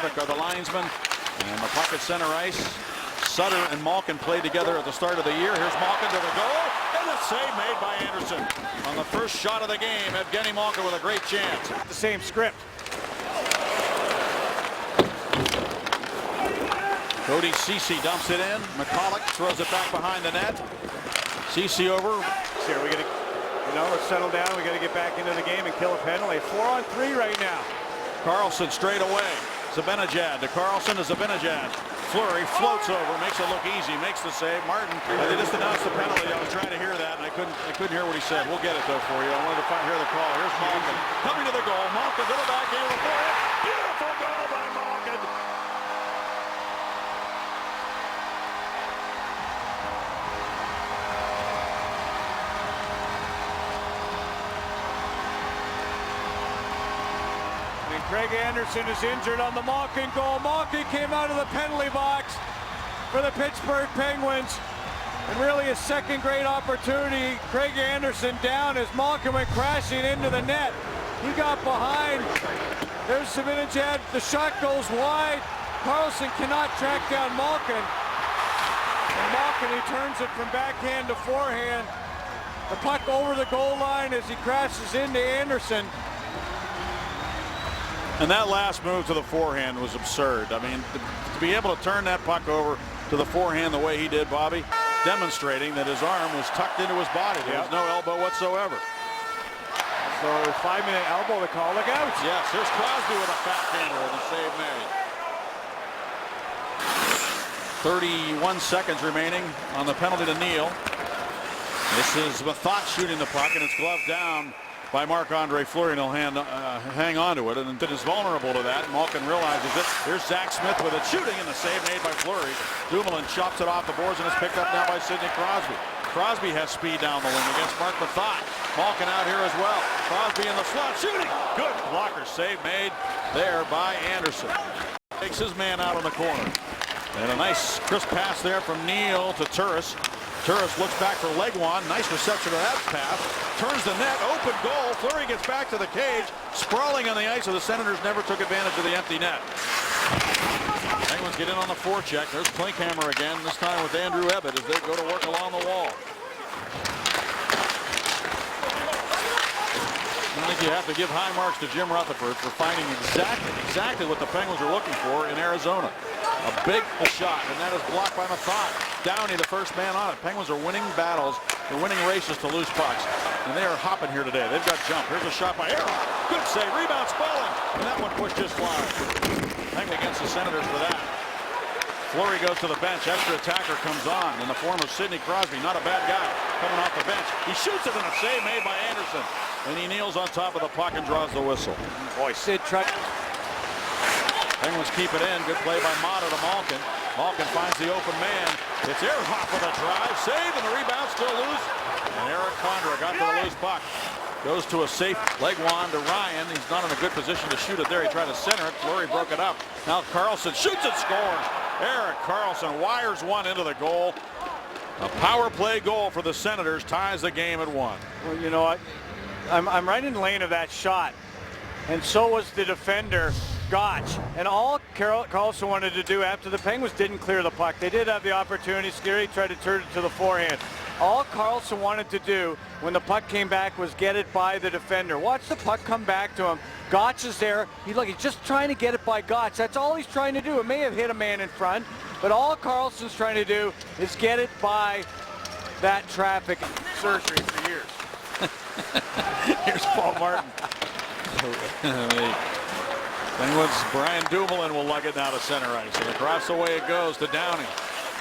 McCormick are the linesmen. And the puck at center ice. Sutter and Malkin played together at the start of the year. Here's Malkin to the goal. And a save made by Anderson. On the first shot of the game, Evgeny Malkin with a great chance. The same script. Cody Ceci dumps it in. McCulloch throws it back behind the net. Ceci over. Here we got to, let's settle down. We got to get back into the game and kill a penalty. 4-on-3 right now. Carlson straight away. Zibanejad to Carlson to Zibanejad. Fleury floats over, makes it look easy, makes the save. Martin, they just announced the penalty. I was trying to hear that, and I couldn't hear what he said. We'll get it though for you. I wanted to hear the call. Here's Malkin coming to the goal. Malkin to the back heel of the forehand. Beautiful goal by Malkin. Craig Anderson is injured on the Malkin goal. Malkin came out of the penalty box for the Pittsburgh Penguins. And really a second great opportunity. Craig Anderson down as Malkin went crashing into the net. He got behind. There's Zibanejad. The shot goes wide. Carlson cannot track down Malkin. And Malkin, he turns it from backhand to forehand. The puck over the goal line as he crashes into Anderson. And that last move to the forehand was absurd. I mean, to be able to turn that puck over to the forehand the way he did, Bobby, demonstrating that his arm was tucked into his body. There was no elbow whatsoever. So 5-minute elbow to call. Look out. Yes, here's Crosby with a backhander and the save made. 31 seconds remaining on the penalty to Neal. This is Mathot shooting the puck, and it's gloved down by Marc-Andre Fleury, and he'll hang on to it, and it is vulnerable to that. Malkin realizes it. Here's Zach Smith with it, shooting, and the save made by Fleury. Dumoulin chops it off the boards, and it's picked up now by Sidney Crosby. Crosby has speed down the wing against Mark Mathot. Malkin out here as well. Crosby in the slot, shooting. Good blocker, save made there by Anderson. Takes his man out on the corner. And a nice crisp pass there from Neal to Turris. Turris looks back for Legwand. Nice reception of that pass. Turns the net. Open goal. Fleury gets back to the cage. Sprawling on the ice, so the Senators never took advantage of the empty net. Penguins get in on the forecheck. There's Klinkhammer again, this time with Andrew Ebbett as they go to work along the wall. I think you have to give high marks to Jim Rutherford for finding exactly what the Penguins are looking for in Arizona. A big shot, and that is blocked by Mathot. Downey, the first man on it. Penguins are winning battles. They're winning races to lose pucks. And they are hopping here today. They've got jump. Here's a shot by Aaron. Good save. Rebound Spaulding. And that one pushed just wide. Penguins against the Senators for that. Fleury goes to the bench. Extra attacker comes on in the form of Sidney Crosby. Not a bad guy coming off the bench. He shoots it, and a save made by Anderson. And he kneels on top of the puck and draws the whistle. Boy, Sid tried. Penguins keep it in. Good play by Mata to Malkin. Malkin finds the open man. It's Ehrhoff with a drive. Save, and the rebound still loose. And Eric Condra got to the loose puck. Goes to a safe Legwand to Ryan. He's not in a good position to shoot it there. He tried to center it. Fleury broke it up. Now Carlson shoots and scores. Erik Karlsson wires one into the goal. A power play goal for the Senators ties the game at 1. Well, you know what? I'm right in the lane of that shot. And so was the defender, Gotch. And all Karlsson wanted to do after the Penguins didn't clear the puck. They did have the opportunity. Scary tried to turn it to the forehand. All Karlsson wanted to do when the puck came back was get it by the defender. Watch the puck come back to him. Gotch is there. He's just trying to get it by Gotch. That's all he's trying to do. It may have hit a man in front, but all Karlsson's trying to do is get it by that traffic. Surgery for years. Here's Paul Martin. Penguins, Brian Dumoulin will lug it now to center ice. And across the way it goes to Downey.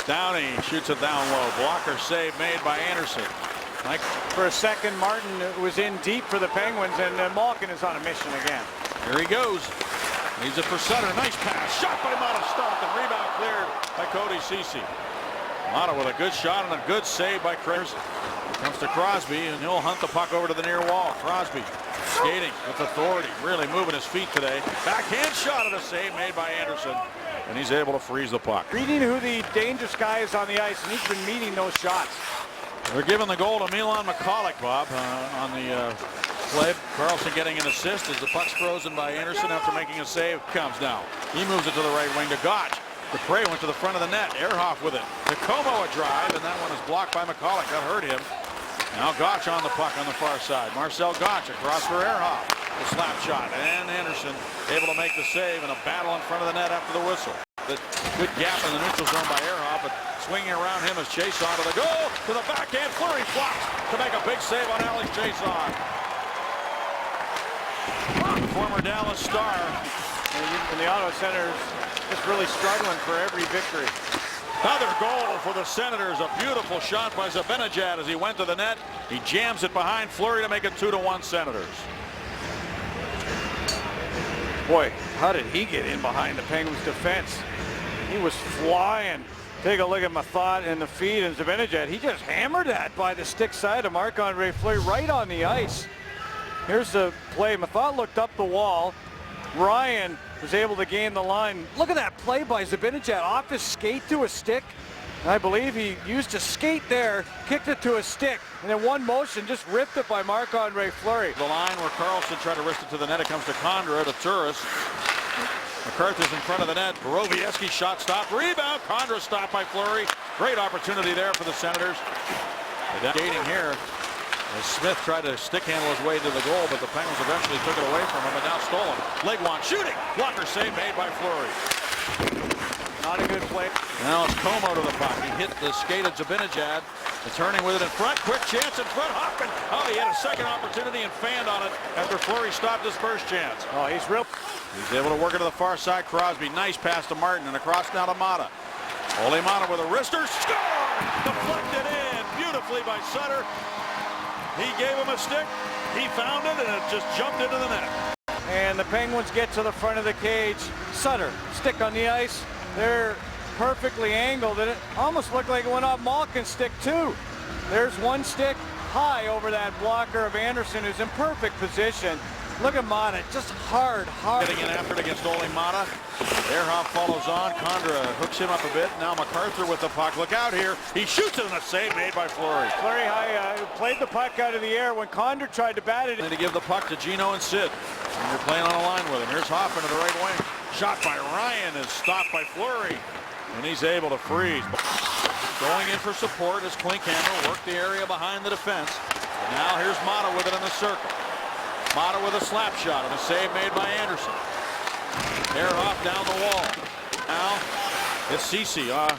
Downey shoots it down low. Blocker save made by Anderson. For a second, Martin was in deep for the Penguins, and Malkin is on a mission again. Here he goes. Needs it for Sutter. Nice pass. Shot by Mata, stopped, and rebound cleared by Cody Ceci. Mata with a good shot and a good save by Chris. Comes to Crosby, and he'll hunt the puck over to the near wall. Crosby skating with authority, really moving his feet today. Backhand shot at a save made by Anderson, and he's able to freeze the puck. Reading who the dangerous guy is on the ice, and he's been meeting those shots. They're giving the goal to Milan Michalek, Bob, on the play. Carlson getting an assist as the puck's frozen by Anderson after making a save. Comes now. He moves it to the right wing to Gotch. Dupre went to the front of the net. Ehrhoff with it. Como a drive, and that one is blocked by McCulloch. That hurt him. Now Gotch on the puck on the far side. Marcel Gotch across for Ehrhoff. The slap shot, and Anderson able to make the save in a battle in front of the net after the whistle. The good gap in the neutral zone by Ehrhoff, but swinging around him as Chiasson to the goal, to the backhand. Fleury flops to make a big save on Alex Chiasson. Former Dallas Star. And the Ottawa Senators just really struggling for every victory. Another goal for the Senators. A beautiful shot by Zibanejad as he went to the net. He jams it behind Fleury to make it 2-1 Senators. Boy, how did he get in behind the Penguins defense? He was flying. Take a look at Mathot in the feed, and Zibanejad, he just hammered that by the stick side of Marc-Andre Fleury right on the ice. Here's the play. Mathot looked up the wall. Ryan was able to gain the line. Look at that play by Zibanejad off his skate to a stick. I believe he used a skate there, kicked it to a stick, and then one motion just ripped it by Marc-Andre Fleury. The line where Carlson tried to wrist it to the net. It comes to Condra, to Turris. MacArthur's in front of the net. Borowiecki shot stopped. Rebound. Condra stopped by Fleury. Great opportunity there for the Senators. Skating here as Smith tried to stick handle his way to the goal, but the Penguins eventually took it away from him, and now stolen. Legwand shooting. Blocker save made by Fleury. Not a good play. Now it's Como to the puck. He hit the skate of Zibanejad. Turning with it in front. Quick chance in front. Hoffman. Oh, he had a second opportunity and fanned on it after Fleury stopped his first chance. Oh, he's real. He's able to work it to the far side. Crosby. Nice pass to Martin and across now to Mata. Ole Mata with a wrister. Score! Deflected in beautifully by Sutter. He gave him a stick. He found it and it just jumped into the net. And the Penguins get to the front of the cage. Sutter, stick on the ice. They're perfectly angled, and it almost looked like it went off Malkin's stick too. There's one stick high over that blocker of Anderson, who's in perfect position. Look at Mata, just hard. Getting in after it against Ole Mata. Ehrhoff follows on. Condra hooks him up a bit. Now MacArthur with the puck. Look out here. He shoots it in a save made by Fleury. Fleury played the puck out of the air when Condra tried to bat it. And to give the puck to Gino and Sid. And you're playing on a line with him. Here's Hoffman to the right wing. Shot by Ryan is stopped by Fleury. And he's able to freeze. Going in for support as Klinkhammer worked the area behind the defense. And now here's Mata with it in the circle. Mata with a slap shot and a save made by Anderson. Ehrhoff down the wall. Now it's Ceci up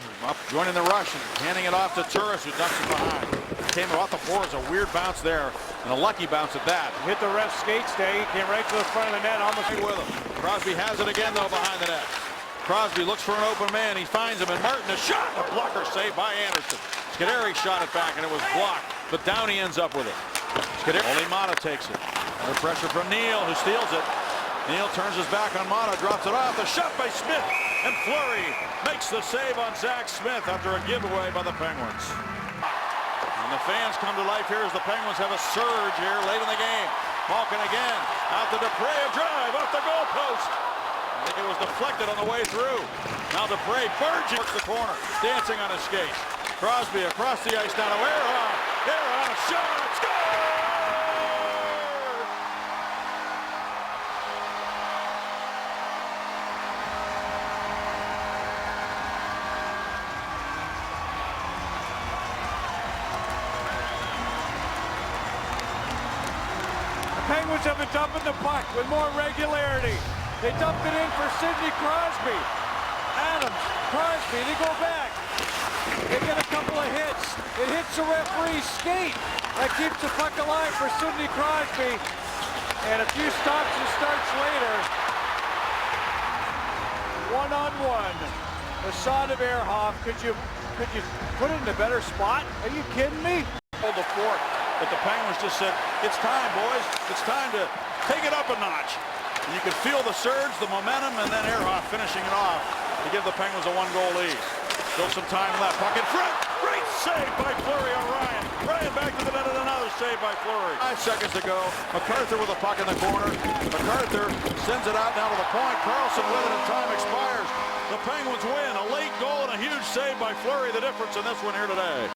joining the rush and handing it off to Turris, who ducks it behind. Came off the boards, a weird bounce there, and a lucky bounce at that. Hit the ref skate stay, came right to the front of the net, almost with him. Crosby has it again though behind the net. Crosby looks for an open man, he finds him, and Martin a shot, a blocker saved by Anderson. Scuderi shot it back and it was blocked, but Downey ends up with it. Ole Mata takes it. Under pressure from Neal, who steals it. Neal turns his back on Mata, drops it off. The shot by Smith, and Fleury makes the save on Zach Smith after a giveaway by the Penguins. And the fans come to life here as the Penguins have a surge here late in the game. Malkin again, out to Dupre, a drive off the goalpost. I think it was deflected on the way through. Now Dupre, Burgess works the corner, dancing on his skates. Crosby across the ice down to Ehrhoff. Ehrhoff, shot, score! Penguins have been dumping the puck with more regularity. They dumped it in for Sidney Crosby. Adams, Crosby, they go back. They get a couple of hits. It hits the referee's skate. That keeps the puck alive for Sidney Crosby. And a few stops and starts later. One-on-one. The shot of Ehrhoff. Could you put it in a better spot? Are you kidding me? Hold the fort. But the Penguins just said, it's time, boys. It's time to take it up a notch. And you can feel the surge, the momentum, and then Ehrhoff finishing it off to give the Penguins a one-goal lead. Still some time left. Puck in front. Great save by Fleury on Ryan. Ryan back to the net and another save by Fleury. 5 seconds to go. MacArthur with a puck in the corner. MacArthur sends it out now to the point. Carlson with it and time expires. The Penguins win. A late goal and a huge save by Fleury. The difference in this one here today.